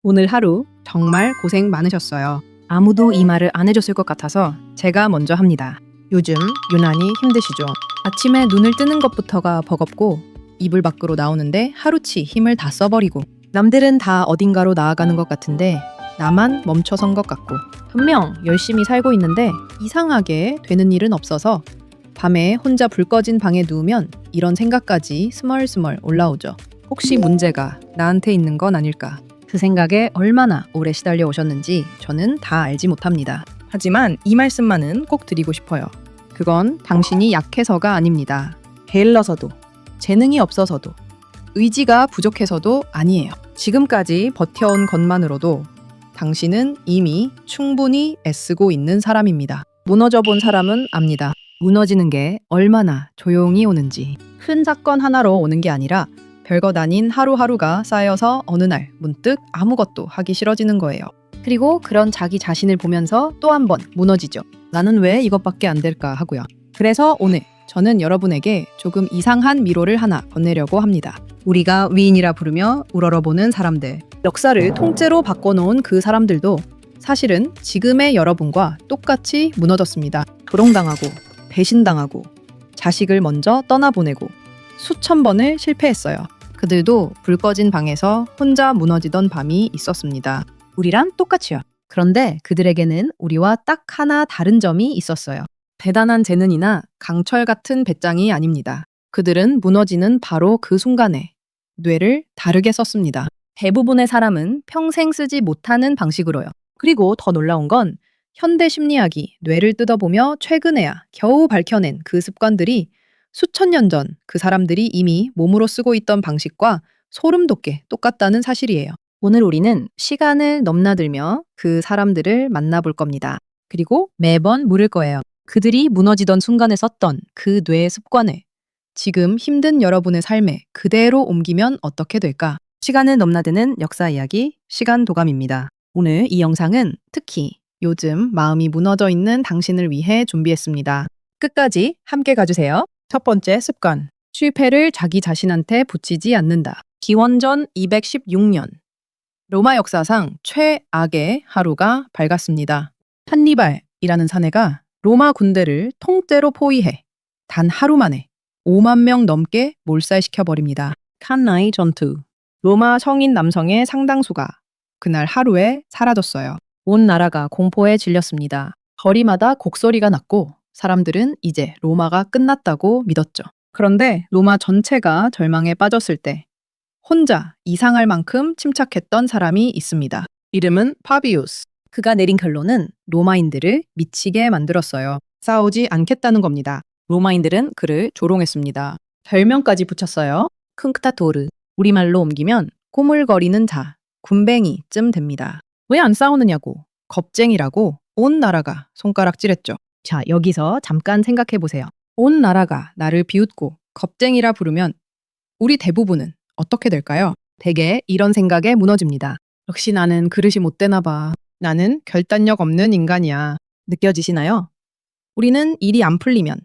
오늘 하루 정말 고생 많으셨어요. 아무도 이 말을 안 해줬을 것 같아서 제가 먼저 합니다. 요즘 유난히 힘드시죠? 아침에 눈을 뜨는 것부터가 버겁고 이불 밖으로 나오는데 하루치 힘을 다 써버리고 남들은 다 어딘가로 나아가는 것 같은데 나만 멈춰선 것 같고 분명 열심히 살고 있는데 이상하게 되는 일은 없어서 밤에 혼자 불 꺼진 방에 누우면 이런 생각까지 스멀스멀 올라오죠. 혹시 문제가 나한테 있는 건 아닐까? 그 생각에 얼마나 오래 시달려 오셨는지 저는 다 알지 못합니다. 하지만 이 말씀만은 꼭 드리고 싶어요. 그건 당신이 약해서가 아닙니다. 게을러서도, 재능이 없어서도, 의지가 부족해서도 아니에요. 지금까지 버텨온 것만으로도 당신은 이미 충분히 애쓰고 있는 사람입니다. 무너져 본 사람은 압니다. 무너지는 게 얼마나 조용히 오는지. 큰 사건 하나로 오는 게 아니라 별것 아닌 하루하루가 쌓여서 어느 날 문득 아무것도 하기 싫어지는 거예요. 그리고 그런 자기 자신을 보면서 또 한 번 무너지죠. 나는 왜 이것밖에 안 될까 하고요. 그래서 오늘 저는 여러분에게 조금 이상한 미로를 하나 건네려고 합니다. 우리가 위인이라 부르며 우러러보는 사람들, 역사를 통째로 바꿔놓은 그 사람들도 사실은 지금의 여러분과 똑같이 무너졌습니다. 조롱당하고 배신당하고 자식을 먼저 떠나보내고 수천 번을 실패했어요. 그들도 불 꺼진 방에서 혼자 무너지던 밤이 있었습니다. 우리랑 똑같이요. 그런데 그들에게는 우리와 딱 하나 다른 점이 있었어요. 대단한 재능이나 강철 같은 배짱이 아닙니다. 그들은 무너지는 바로 그 순간에 뇌를 다르게 썼습니다. 대부분의 사람은 평생 쓰지 못하는 방식으로요. 그리고 더 놀라운 건 현대 심리학이 뇌를 뜯어보며 최근에야 겨우 밝혀낸 그 습관들이 수천 년 전 그 사람들이 이미 몸으로 쓰고 있던 방식과 소름 돋게 똑같다는 사실이에요. 오늘 우리는 시간을 넘나들며 그 사람들을 만나볼 겁니다. 그리고 매번 물을 거예요. 그들이 무너지던 순간에 썼던 그 뇌의 습관을 지금 힘든 여러분의 삶에 그대로 옮기면 어떻게 될까? 시간을 넘나드는 역사 이야기, 시간 도감입니다. 오늘 이 영상은 특히 요즘 마음이 무너져 있는 당신을 위해 준비했습니다. 끝까지 함께 가주세요. 첫 번째 습관. 실패를 자기 자신한테 붙이지 않는다. 기원전 216년. 로마 역사상 최악의 하루가 밝았습니다. 한니발이라는 사내가 로마 군대를 통째로 포위해 단 하루 만에 5만 명 넘게 몰살시켜버립니다. 칸나이 전투. 로마 성인 남성의 상당수가 그날 하루에 사라졌어요. 온 나라가 공포에 질렸습니다. 거리마다 곡소리가 났고 사람들은 이제 로마가 끝났다고 믿었죠. 그런데 로마 전체가 절망에 빠졌을 때 혼자 이상할 만큼 침착했던 사람이 있습니다. 이름은 파비우스. 그가 내린 결론은 로마인들을 미치게 만들었어요. 싸우지 않겠다는 겁니다. 로마인들은 그를 조롱했습니다. 별명까지 붙였어요. 킁크타토르. 우리말로 옮기면 꼬물거리는 자, 군뱅이쯤 됩니다. 왜 안 싸우느냐고, 겁쟁이라고 온 나라가 손가락질했죠. 자, 여기서 잠깐 생각해 보세요. 온 나라가 나를 비웃고 겁쟁이라 부르면 우리 대부분은 어떻게 될까요? 대개 이런 생각에 무너집니다. 역시 나는 그릇이 못 되나 봐. 나는 결단력 없는 인간이야. 느껴지시나요? 우리는 일이 안 풀리면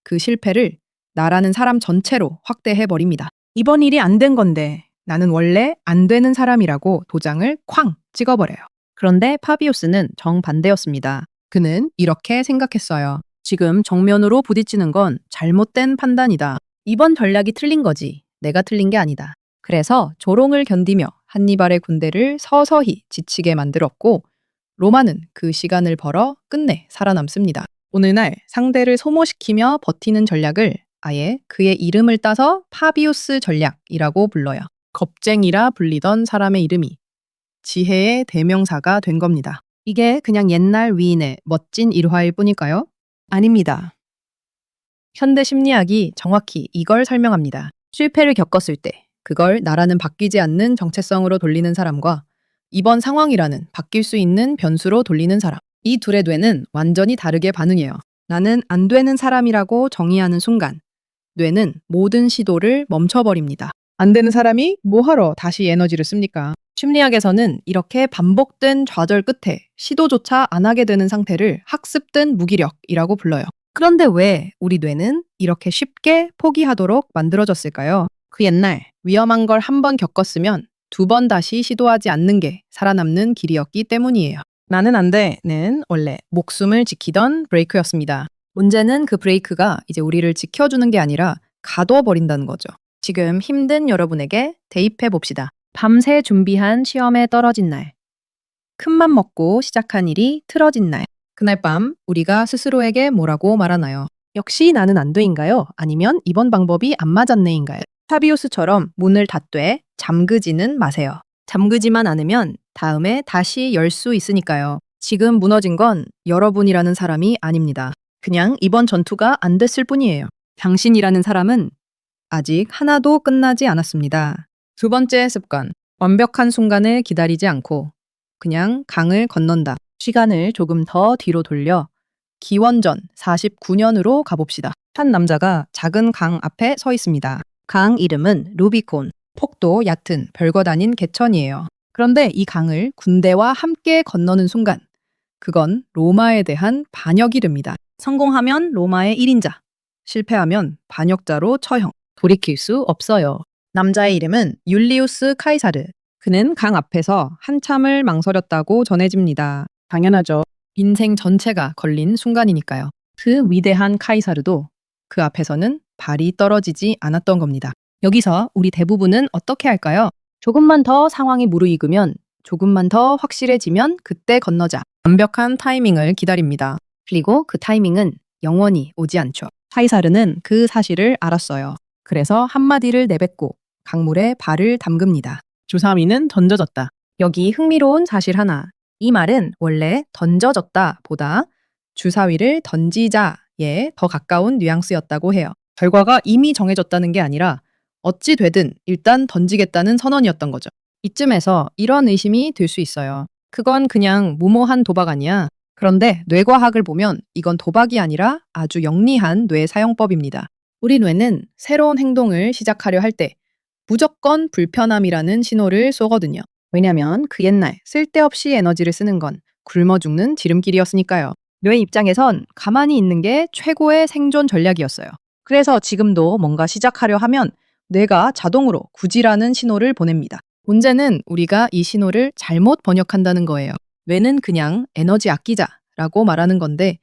그 실패를 나라는 사람 전체로 확대해버립니다. 이번 일이 안 된 건데 나는 원래 안 되는 사람이라고 도장을 쾅 찍어버려요. 그런데 파비우스는 정반대였습니다. 그는 이렇게 생각했어요. 지금 정면으로 부딪히는 건 잘못된 판단이다. 이번 전략이 틀린 거지. 내가 틀린 게 아니다. 그래서 조롱을 견디며 한니발의 군대를 서서히 지치게 만들었고 로마는 그 시간을 벌어 끝내 살아남습니다. 오늘날 상대를 소모시키며 버티는 전략을 아예 그의 이름을 따서 파비우스 전략이라고 불러요. 겁쟁이라 불리던 사람의 이름이 지혜의 대명사가 된 겁니다. 이게 그냥 옛날 위인의 멋진 일화일 뿐일까요? 아닙니다. 현대 심리학이 정확히 이걸 설명합니다. 실패를 겪었을 때 그걸 나라는 바뀌지 않는 정체성으로 돌리는 사람과 이번 상황이라는 바뀔 수 있는 변수로 돌리는 사람. 이 둘의 뇌는 완전히 다르게 반응해요. 나는 안 되는 사람이라고 정의하는 순간 뇌는 모든 시도를 멈춰버립니다. 안 되는 사람이 뭐하러 다시 에너지를 씁니까? 심리학에서는 이렇게 반복된 좌절 끝에 시도조차 안 하게 되는 상태를 학습된 무기력이라고 불러요. 그런데 왜 우리 뇌는 이렇게 쉽게 포기하도록 만들어졌을까요? 그 옛날 위험한 걸 한 번 겪었으면 두 번 다시 시도하지 않는 게 살아남는 길이었기 때문이에요. 나는 안 돼는 원래 목숨을 지키던 브레이크였습니다. 문제는 그 브레이크가 이제 우리를 지켜주는 게 아니라 가둬버린다는 거죠. 지금 힘든 여러분에게 대입해 봅시다. 밤새 준비한 시험에 떨어진 날. 큰맘 먹고 시작한 일이 틀어진 날. 그날 밤 우리가 스스로에게 뭐라고 말하나요? 역시 나는 안 돼인가요? 아니면 이번 방법이 안 맞았네인가요? 파비우스처럼 문을 닫되 잠그지는 마세요. 잠그지만 않으면 다음에 다시 열 수 있으니까요. 지금 무너진 건 여러분이라는 사람이 아닙니다. 그냥 이번 전투가 안 됐을 뿐이에요. 당신이라는 사람은 아직 하나도 끝나지 않았습니다. 두 번째 습관. 완벽한 순간을 기다리지 않고 그냥 강을 건넌다. 시간을 조금 더 뒤로 돌려 기원전 49년으로 가봅시다. 한 남자가 작은 강 앞에 서 있습니다. 강 이름은 루비콘. 폭도 얕은 별것 아닌 개천이에요. 그런데 이 강을 군대와 함께 건너는 순간 그건 로마에 대한 반역이 됩니다. 성공하면 로마의 1인자, 실패하면 반역자로 처형. 돌이킬 수 없어요. 남자의 이름은 율리우스 카이사르. 그는 강 앞에서 한참을 망설였다고 전해집니다. 당연하죠. 인생 전체가 걸린 순간이니까요. 그 위대한 카이사르도 그 앞에서는 발이 떨어지지 않았던 겁니다. 여기서 우리 대부분은 어떻게 할까요? 조금만 더 상황이 무르익으면, 조금만 더 확실해지면 그때 건너자. 완벽한 타이밍을 기다립니다. 그리고 그 타이밍은 영원히 오지 않죠. 카이사르는 그 사실을 알았어요. 그래서 한마디를 내뱉고 강물에 발을 담급니다. 주사위는 던져졌다. 여기 흥미로운 사실 하나. 이 말은 원래 던져졌다 보다 주사위를 던지자에 더 가까운 뉘앙스였다고 해요. 결과가 이미 정해졌다는 게 아니라 어찌 되든 일단 던지겠다는 선언이었던 거죠. 이쯤에서 이런 의심이 들 수 있어요. 그건 그냥 무모한 도박 아니야. 그런데 뇌과학을 보면 이건 도박이 아니라 아주 영리한 뇌 사용법입니다. 우리 뇌는 새로운 행동을 시작하려 할 때 무조건 불편함이라는 신호를 쏘거든요. 왜냐면 그 옛날 쓸데없이 에너지를 쓰는 건 굶어 죽는 지름길이었으니까요. 뇌 입장에선 가만히 있는 게 최고의 생존 전략이었어요. 그래서 지금도 뭔가 시작하려 하면 뇌가 자동으로 굳이라는 신호를 보냅니다. 문제는 우리가 이 신호를 잘못 번역한다는 거예요. 뇌는 그냥 에너지 아끼자라고 말하는 건데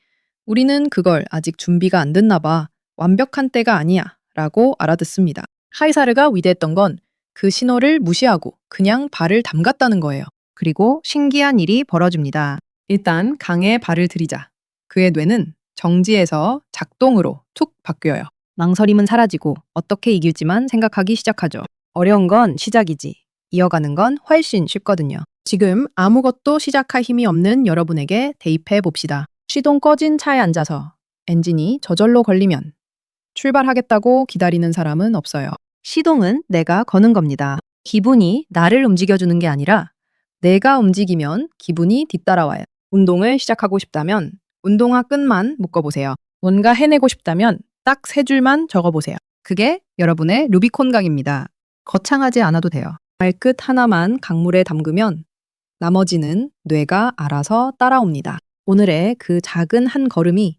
우리는 그걸 아직 준비가 안 됐나 봐. 완벽한 때가 아니야 라고 알아듣습니다. 카이사르가 위대했던 건 그 신호를 무시하고 그냥 발을 담갔다는 거예요. 그리고 신기한 일이 벌어집니다. 일단 강에 발을 들이자 그의 뇌는 정지에서 작동으로 툭 바뀌어요. 망설임은 사라지고 어떻게 이길지만 생각하기 시작하죠. 어려운 건 시작이지. 이어가는 건 훨씬 쉽거든요. 지금 아무것도 시작할 힘이 없는 여러분에게 대입해 봅시다. 시동 꺼진 차에 앉아서 엔진이 저절로 걸리면 출발하겠다고 기다리는 사람은 없어요. 시동은 내가 거는 겁니다. 기분이 나를 움직여주는 게 아니라 내가 움직이면 기분이 뒤따라와요. 운동을 시작하고 싶다면 운동화 끈만 묶어보세요. 뭔가 해내고 싶다면 딱 3줄만 적어보세요. 그게 여러분의 루비콘 강입니다. 거창하지 않아도 돼요. 발끝 하나만 강물에 담그면 나머지는 뇌가 알아서 따라옵니다. 오늘의 그 작은 한 걸음이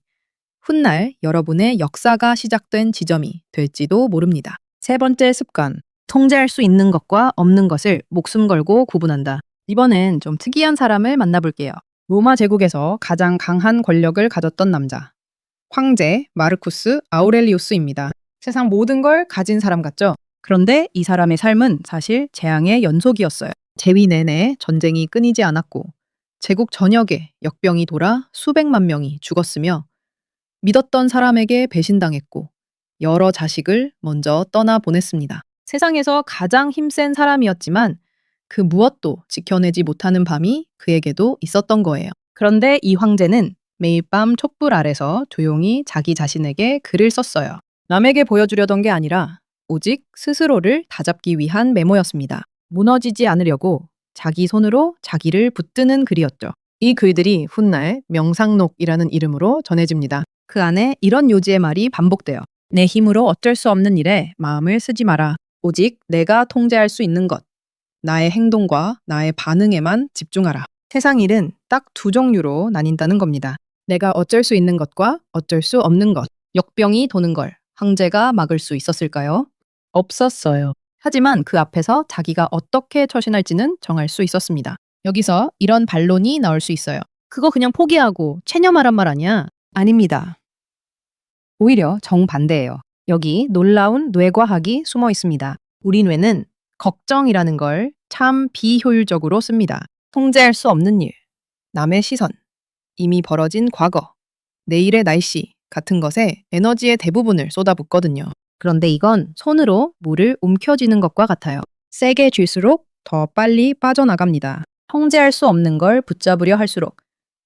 훗날 여러분의 역사가 시작된 지점이 될지도 모릅니다. 세 번째 습관. 통제할 수 있는 것과 없는 것을 목숨 걸고 구분한다. 이번엔 좀 특이한 사람을 만나볼게요. 로마 제국에서 가장 강한 권력을 가졌던 남자. 황제 마르쿠스 아우렐리우스입니다. 세상 모든 걸 가진 사람 같죠? 그런데 이 사람의 삶은 사실 재앙의 연속이었어요. 재위 내내 전쟁이 끊이지 않았고 제국 전역에 역병이 돌아 수백만 명이 죽었으며 믿었던 사람에게 배신당했고 여러 자식을 먼저 떠나보냈습니다. 세상에서 가장 힘센 사람이었지만 그 무엇도 지켜내지 못하는 밤이 그에게도 있었던 거예요. 그런데 이 황제는 매일 밤 촛불 아래서 조용히 자기 자신에게 글을 썼어요. 남에게 보여주려던 게 아니라 오직 스스로를 다잡기 위한 메모였습니다. 무너지지 않으려고 자기 손으로 자기를 붙드는 글이었죠. 이 글들이 훗날 명상록이라는 이름으로 전해집니다. 그 안에 이런 요지의 말이 반복돼요. 내 힘으로 어쩔 수 없는 일에 마음을 쓰지 마라. 오직 내가 통제할 수 있는 것, 나의 행동과 나의 반응에만 집중하라. 세상 일은 딱 2종류로 나뉜다는 겁니다. 내가 어쩔 수 있는 것과 어쩔 수 없는 것. 역병이 도는 걸 황제가 막을 수 있었을까요? 없었어요. 하지만 그 앞에서 자기가 어떻게 처신할지는 정할 수 있었습니다. 여기서 이런 반론이 나올 수 있어요. 그거 그냥 포기하고 체념하란 말 아니야? 아닙니다. 오히려 정반대예요. 여기 놀라운 뇌과학이 숨어 있습니다. 우리 뇌는 걱정이라는 걸 참 비효율적으로 씁니다. 통제할 수 없는 일, 남의 시선, 이미 벌어진 과거, 내일의 날씨 같은 것에 에너지의 대부분을 쏟아붓거든요. 그런데 이건 손으로 물을 움켜쥐는 것과 같아요. 세게 쥘수록 더 빨리 빠져나갑니다. 통제할 수 없는 걸 붙잡으려 할수록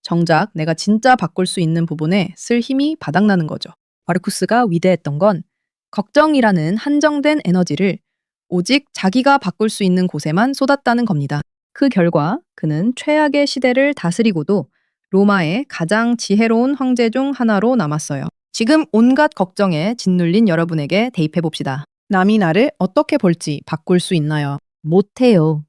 정작 내가 진짜 바꿀 수 있는 부분에 쓸 힘이 바닥나는 거죠. 마르쿠스가 위대했던 건 걱정이라는 한정된 에너지를 오직 자기가 바꿀 수 있는 곳에만 쏟았다는 겁니다. 그 결과 그는 최악의 시대를 다스리고도 로마의 가장 지혜로운 황제 중 하나로 남았어요. 지금 온갖 걱정에 짓눌린 여러분에게 대입해 봅시다. 남이 나를 어떻게 볼지 바꿀 수 있나요? 못해요.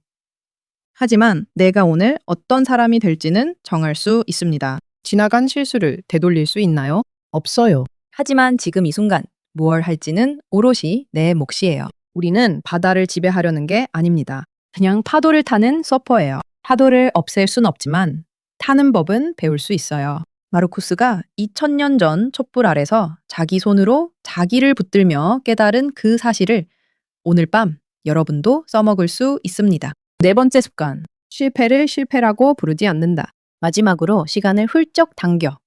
하지만 내가 오늘 어떤 사람이 될지는 정할 수 있습니다. 지나간 실수를 되돌릴 수 있나요? 없어요. 하지만 지금 이 순간 무얼 할지는 오롯이 내 몫이에요. 우리는 바다를 지배하려는 게 아닙니다. 그냥 파도를 타는 서퍼예요. 파도를 없앨 순 없지만 타는 법은 배울 수 있어요. 마르쿠스가 2000년 전 촛불 아래서 자기 손으로 자기를 붙들며 깨달은 그 사실을 오늘 밤 여러분도 써먹을 수 있습니다. 네 번째 습관. 실패를 실패라고 부르지 않는다. 마지막으로 시간을 훌쩍 당겨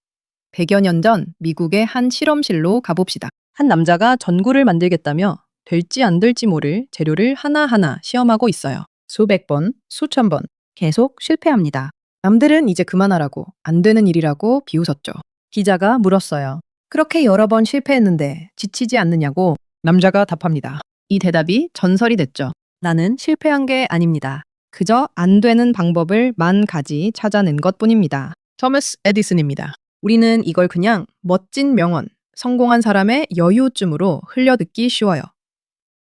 100여 년 전 미국의 한 실험실로 가봅시다. 한 남자가 전구를 만들겠다며 될지 안 될지 모를 재료를 하나하나 시험하고 있어요. 수백 번, 수천 번 계속 실패합니다. 남들은 이제 그만하라고 안 되는 일이라고 비웃었죠. 기자가 물었어요. 그렇게 여러 번 실패했는데 지치지 않느냐고. 남자가 답합니다. 이 대답이 전설이 됐죠. 나는 실패한 게 아닙니다. 그저 안 되는 방법을 만 가지 찾아낸 것뿐입니다. 토마스 에디슨입니다. 우리는 이걸 그냥 멋진 명언, 성공한 사람의 여유쯤으로 흘려듣기 쉬워요.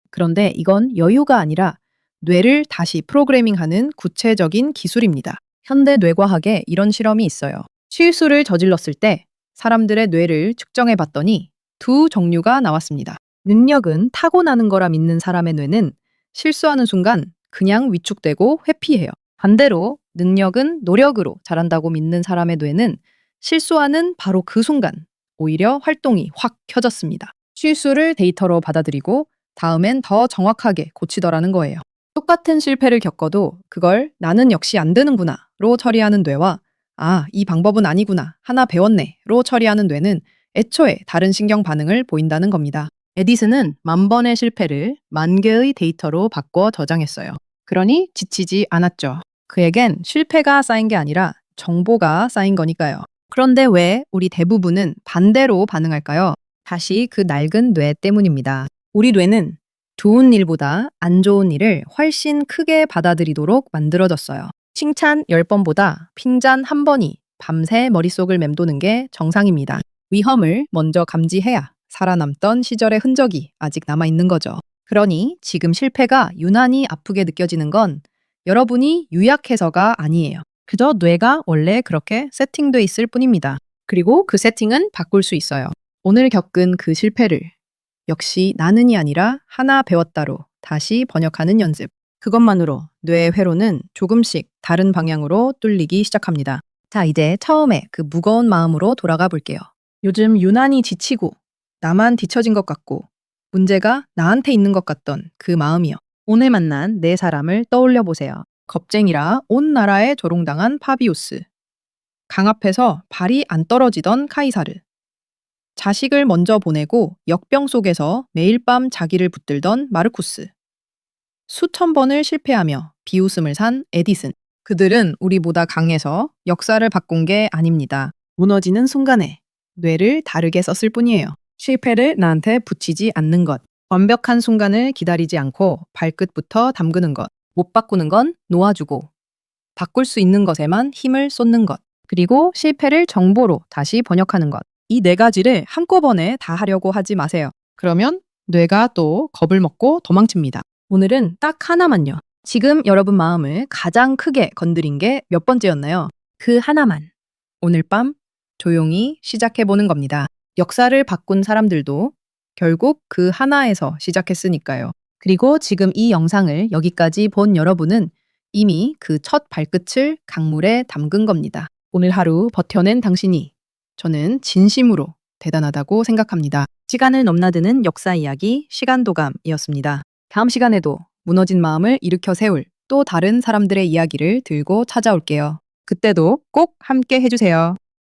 그런데 이건 여유가 아니라 뇌를 다시 프로그래밍하는 구체적인 기술입니다. 현대 뇌과학에 이런 실험이 있어요. 실수를 저질렀을 때 사람들의 뇌를 측정해 봤더니 두 종류가 나왔습니다. 능력은 타고나는 거라 믿는 사람의 뇌는 실수하는 순간 그냥 위축되고 회피해요. 반대로 능력은 노력으로 자란다고 믿는 사람의 뇌는 실수하는 바로 그 순간 오히려 활동이 확 켜졌습니다. 실수를 데이터로 받아들이고 다음엔 더 정확하게 고치더라는 거예요. 똑같은 실패를 겪어도 그걸 나는 역시 안 되는구나로 처리하는 뇌와 이 방법은 아니구나 하나 배웠네로 처리하는 뇌는 애초에 다른 신경 반응을 보인다는 겁니다. 에디슨은 10,000번의 실패를 10,000개의 데이터로 바꿔 저장했어요. 그러니 지치지 않았죠. 그에겐 실패가 쌓인 게 아니라 정보가 쌓인 거니까요. 그런데 왜 우리 대부분은 반대로 반응할까요? 다시 그 낡은 뇌 때문입니다. 우리 뇌는 좋은 일보다 안 좋은 일을 훨씬 크게 받아들이도록 만들어졌어요. 칭찬 10번보다 핀잔 1번이 밤새 머릿속을 맴도는 게 정상입니다. 위험을 먼저 감지해야 살아남던 시절의 흔적이 아직 남아있는 거죠. 그러니 지금 실패가 유난히 아프게 느껴지는 건 여러분이 유약해서가 아니에요. 그저 뇌가 원래 그렇게 세팅돼 있을 뿐입니다. 그리고 그 세팅은 바꿀 수 있어요. 오늘 겪은 그 실패를 역시 나는이 아니라 하나 배웠다로 다시 번역하는 연습. 그것만으로 뇌의 회로는 조금씩 다른 방향으로 뚫리기 시작합니다. 자, 이제 처음에 그 무거운 마음으로 돌아가 볼게요. 요즘 유난히 지치고 나만 뒤처진 것 같고 문제가 나한테 있는 것 같던 그 마음이요. 오늘 만난 네 사람을 떠올려 보세요. 겁쟁이라 온 나라에 조롱당한 파비우스. 강 앞에서 발이 안 떨어지던 카이사르. 자식을 먼저 보내고 역병 속에서 매일 밤 자기를 붙들던 마르쿠스. 수천 번을 실패하며 비웃음을 산 에디슨. 그들은 우리보다 강해서 역사를 바꾼 게 아닙니다. 무너지는 순간에 뇌를 다르게 썼을 뿐이에요. 실패를 나한테 붙이지 않는 것. 완벽한 순간을 기다리지 않고 발끝부터 담그는 것. 못 바꾸는 건 놓아주고 바꿀 수 있는 것에만 힘을 쏟는 것. 그리고 실패를 정보로 다시 번역하는 것. 이 네 가지를 한꺼번에 다 하려고 하지 마세요. 그러면 뇌가 또 겁을 먹고 도망칩니다. 오늘은 딱 하나만요. 지금 여러분 마음을 가장 크게 건드린 게 몇 번째였나요? 그 하나만. 오늘 밤 조용히 시작해보는 겁니다. 역사를 바꾼 사람들도 결국 그 하나에서 시작했으니까요. 그리고 지금 이 영상을 여기까지 본 여러분은 이미 그 첫 발끝을 강물에 담근 겁니다. 오늘 하루 버텨낸 당신이 저는 진심으로 대단하다고 생각합니다. 시간을 넘나드는 역사 이야기 시간도감이었습니다. 다음 시간에도 무너진 마음을 일으켜 세울 또 다른 사람들의 이야기를 들고 찾아올게요. 그때도 꼭 함께 해주세요.